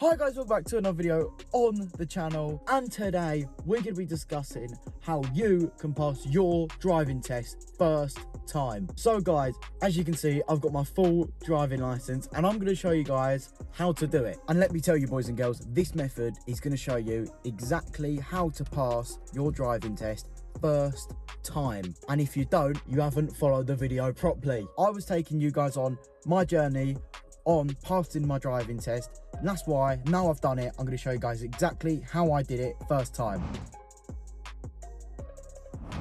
Hi guys, welcome back to another video on the channel, and today we're going to be discussing how you can pass your driving test first time. So guys, as you can see, I've got my full driving license and I'm going to show you guys how to do it. And let me tell you boys and girls, this method is going to show you exactly how to pass your driving test first time. And if you don't, you haven't followed the video properly. I was taking you guys on my journey on passing my driving test, and that's why now I've done it, I'm going to show you guys exactly how I did it first time.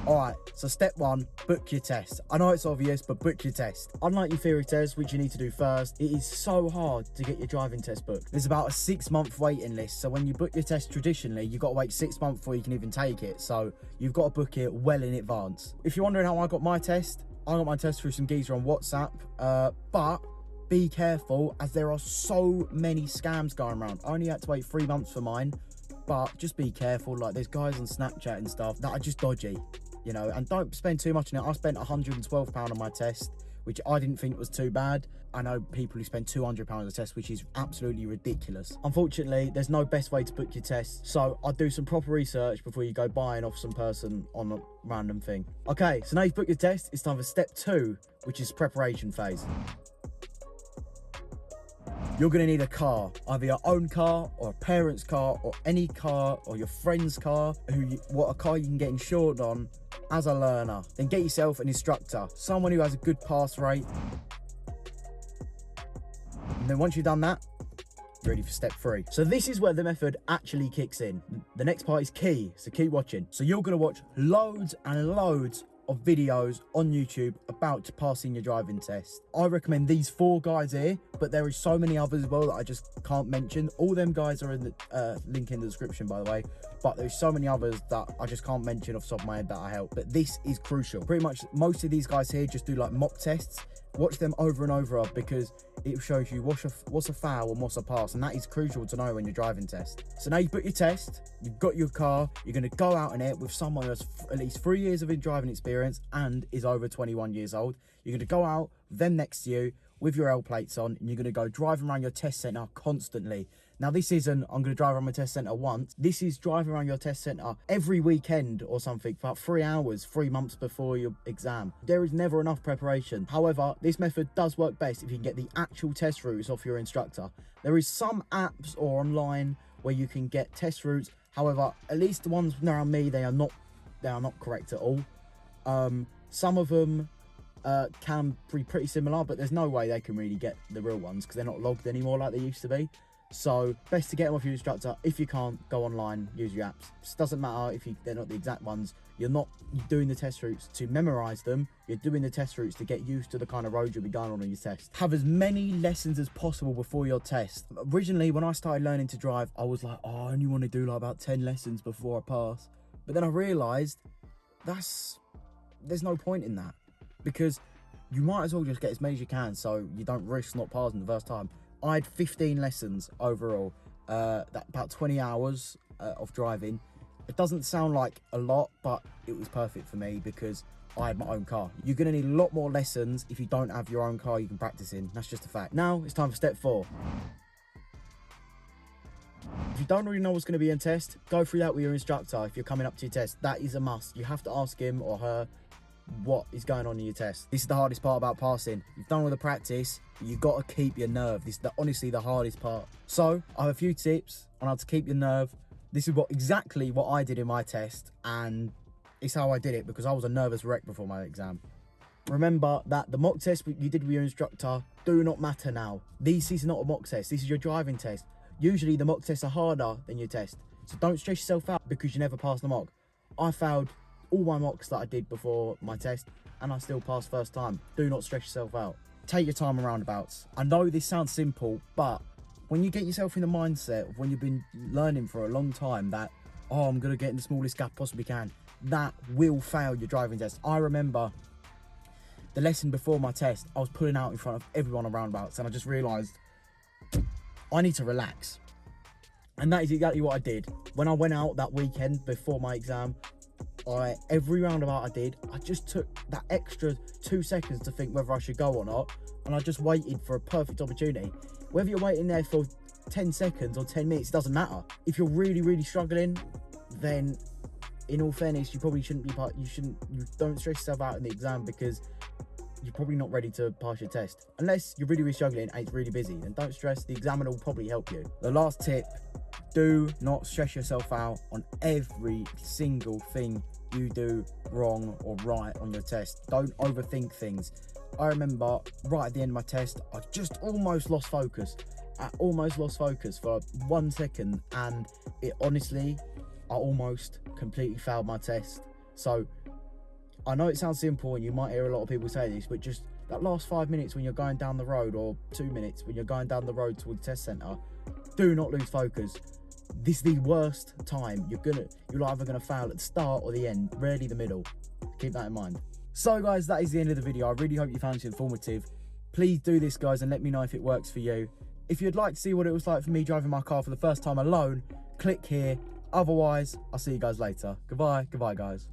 Alright, so step one, book your test. I know it's obvious, but book your test. Unlike your theory test, which you need to do first, it is so hard to get your driving test booked. There's about a 6-month waiting list, so when you book your test traditionally, you've got to wait 6 months before you can even take it, so you've got to book it well in advance. If you're wondering how I got my test through some geezer on WhatsApp, but be careful, as there are so many scams going around. I only had to wait 3 months for mine, but just be careful. Like, there's guys on Snapchat and stuff that are just dodgy, you know, and don't spend too much on it. I spent £112 on my test, which I didn't think was too bad. I know people who spend £200 on a test, which is absolutely ridiculous. Unfortunately, there's no best way to book your test, so I'd do some proper research before you go buying off some person on a random thing. Okay, so now you've booked your test, it's time for step 2, which is preparation phase. You're going to need a car, either your own car or a parent's car or any car or your friend's car, a car you can get insured on as a learner. Then get yourself an instructor, someone who has a good pass rate. And then once you've done that, you're ready for step 3. So this is where the method actually kicks in. The next part is key, so keep watching. So you're going to watch loads and loads of videos on YouTube about passing your driving test. I recommend these 4 guys here, but there is so many others as well that I just can't mention. All them guys are in the link in the description, by the way, but there's so many others that I just can't mention off the top of my head that I help. But this is crucial. Pretty much most of these guys here just do like mock tests. Watch them over and over because it shows you what's a foul and what's a pass, and that is crucial to know when you're driving test. So now you've put your test, you've got your car, you're going to go out in it with someone who has at least 3 years of driving experience and is over 21 years old. You're going to go out, them next to you, with your L plates on, and you're going to go driving around your test centre constantly. Now this isn't, I'm going to drive around my test centre once. This is driving around your test centre every weekend or something for about 3 hours, 3 months before your exam. There is never enough preparation. However, this method does work best if you can get the actual test routes off your instructor. There is some apps or online where you can get test routes. However, at least the ones around me, they are not correct at all. Some of them can be pretty similar, but there's no way they can really get the real ones because they're not logged anymore like they used to be. So best to get them off your instructor. If you can't, go online, use your apps. It doesn't matter if they're not the exact ones. You're doing the test routes to memorize them. You're doing the test routes to get used to the kind of road you'll be going on your test. Have as many lessons as possible before your test. Originally, when I started learning to drive, I was like, oh, I only want to do like about 10 lessons before I pass. But then I realized there's no point in that, because you might as well just get as many as you can so you don't risk not passing the first time. I had 15 lessons overall, that about 20 hours of driving. It doesn't sound like a lot, but it was perfect for me because I had my own car. You're going to need a lot more lessons if you don't have your own car you can practice in. That's just a fact. Now it's time for step 4. If you don't really know what's going to be in test, go through that with your instructor if you're coming up to your test. That is a must. You have to ask him or her what is going on in your test. This is the hardest part about passing. You've done all the practice, but you've got to keep your nerve. This is honestly the hardest part. So I have a few tips on how to keep your nerve. This is exactly what I did in my test, and it's how I did it because I was a nervous wreck before my exam. Remember that the mock test you did with your instructor do not matter now. This is not a mock test. This is your driving test. Usually the mock tests are harder than your test, so don't stress yourself out because you never passed the mock. I failed all my mocks that I did before my test and I still passed first time. Do not stress yourself out. Take your time around roundabouts. I know this sounds simple, but when you get yourself in the mindset of when you've been learning for a long time that, oh, I'm going to get in the smallest gap I possibly can, that will fail your driving test. I remember the lesson before my test, I was pulling out in front of everyone on roundabouts and I just realised I need to relax. And that is exactly what I did. When I went out that weekend before my exam, every roundabout I did, I just took that extra 2 seconds to think whether I should go or not, and I just waited for a perfect opportunity. Whether you're waiting there for 10 seconds or 10 minutes, it doesn't matter. If you're really, really struggling, then in all fairness, you probably shouldn't be you don't stress yourself out in the exam, because you're probably not ready to pass your test. Unless you're really, really struggling and it's really busy, then don't stress, the examiner will probably help you. The last tip, do not stress yourself out on every single thing you do wrong or right on your test. Don't overthink things. I remember right at the end of my test, I just almost lost focus. I almost lost focus for 1 second, and it honestly, I almost completely failed my test. So I know it sounds simple and you might hear a lot of people say this, but just that last 5 minutes when you're going down the road, or 2 minutes when you're going down the road towards the test centre, do not lose focus. This is the worst time. You're either gonna fail at the start or the end, rarely the middle. Keep that in mind. So guys, that is the end of the video. I really hope you found it informative. Please do this, guys, and let me know if it works for you. If you'd like to see what it was like for me driving my car for the first time alone, click here. Otherwise, I'll see you guys later. Goodbye guys.